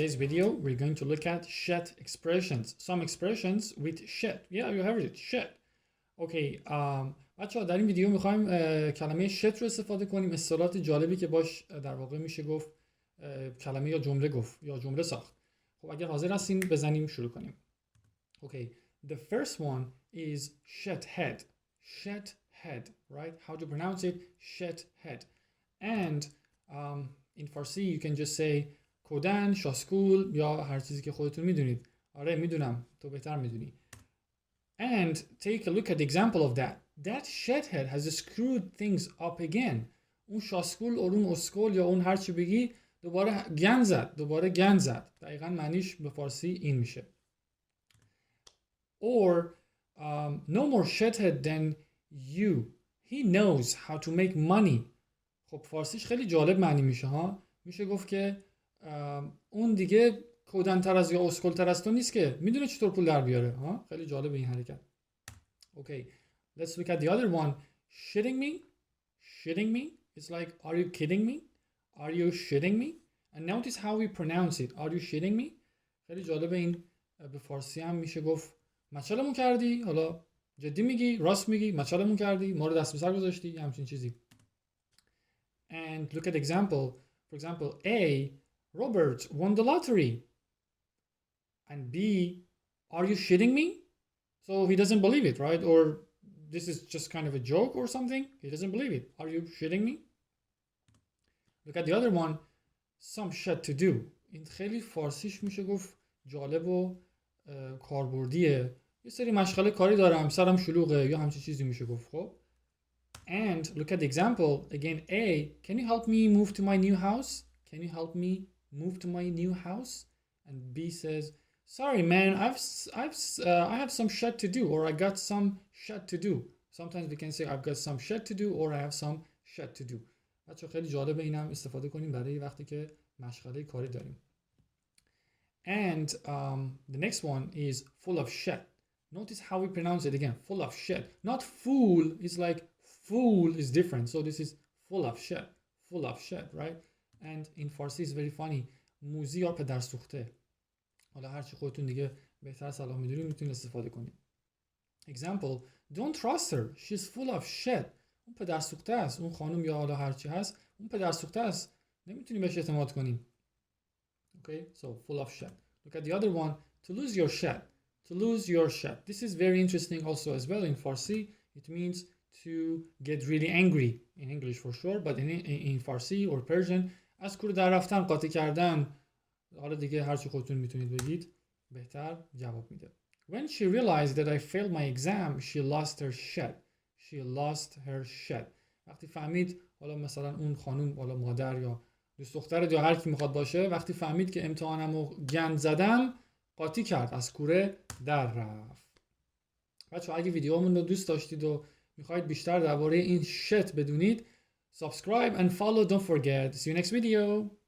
today's video, we're going to look at shit expressions. Some expressions with shit. Yeah, you heard it. Shit. Okay. بچه‌ها در این ویدیو می‌خوایم کلمه shit رو استفاده کنیم. اصطلاحات جالبی که باش در واقع میشه گفت کلمه یا جمله گفت یا جمله ساخت. خب اگر حاضر هستین بزنیم شروع کنیم. Okay. The first one is shit head. Shit head, right? How to pronounce it? Shit head. And in Farsi you can just say کودن، شاسکول یا هر چیزی که خودتون میدونید. آره میدونم، تو بهتر میدونی. And take a look at the example of that. That shithead has screwed things up again. اون شاسکول، اون اسکول یا اون هر چی بگی دوباره گند زد. دقیقاً معنیش به فارسی این میشه. Or no more shithead than you. He knows how to make money. خب فارسیش خیلی جالب معنی میشه ها. میشه گفت که اون دیگه کودن‌تر از یا اسکل‌تر از تو نیست که میدونه چطور پول در بیاره ها. خیلی جالب این حرکت. Okay, let's look at the other one. Shitting me. It's like, are you kidding me? Are you shitting me? And notice how we pronounce it. Are you shitting me? خیلی جالب این به فارسی هم میشه گفت مچالمون کردی؟ حالا جدی میگی؟ راست میگی؟ مچالمون کردی؟ ما رو دست به سر گذاشتی؟ همچین چیزی. And look at example. For example, A, Robert won the lottery. And B, are you shitting me? So he doesn't believe it, right? Or this is just kind of a joke or something. He doesn't believe it. Are you shitting me? Look at the other one. Some shit to do. این خیلی فارسیش میشه گفت جالب و کاربردیه. یه سری مشغله کاری دارم، سرم شلوغه یا همچین چیزی میشه گفت. خب. And look at the example. Again, A, can you help me move to my new house? Can you help me move to my new house? And B says, sorry man, I have some shit to do, or I got some shit to do. Sometimes we can say I've got some shit to do, or I have some shit to do. بچه خیلی جالبه اینم استفاده کنیم برای وقتی که مشغله کاری داریم. And the next one is full of shit. Notice how we pronounce it again. Full of shit. Not fool. It's like fool is different. So this is full of shit. Full of shit, right? And in Farsi is very funny. موزی یا پدر سوخته. حالا هرچی خودتون دیگه بهتر صلاح میدونید میتونید استفاده کنید. Example, don't trust her. She's full of shit. اون پدر سوخته است. اون خانم یا حالا هرچی هست. اون پدر سوخته است. نمیتونی بهش اعتماد کنیم. Okay, so full of shit. Look at the other one. To lose your shit. To lose your shit. This is very interesting also as well in Farsi. It means to get really angry. In English for sure, but in Farsi or Persian, از کوره در رفتن، قاطی کردن. حالا دیگه هرچی خودتون میتونید بگید بهتر جواب میده. When she realized that I failed my exam, she lost her shit. She lost her shit. وقتی فهمید، حالا مثلا اون خانم، حالا مادر یا دوست دختر یا هر کی میخواد باشه، وقتی فهمید که امتحانمو گند زدم، قاطی کرد، از کوره در رفت. بچه‌ها اگه ویدیومون رو دوست داشتید و میخواید بیشتر درباره این shit بدونید، subscribe and follow, don't forget. See you next video.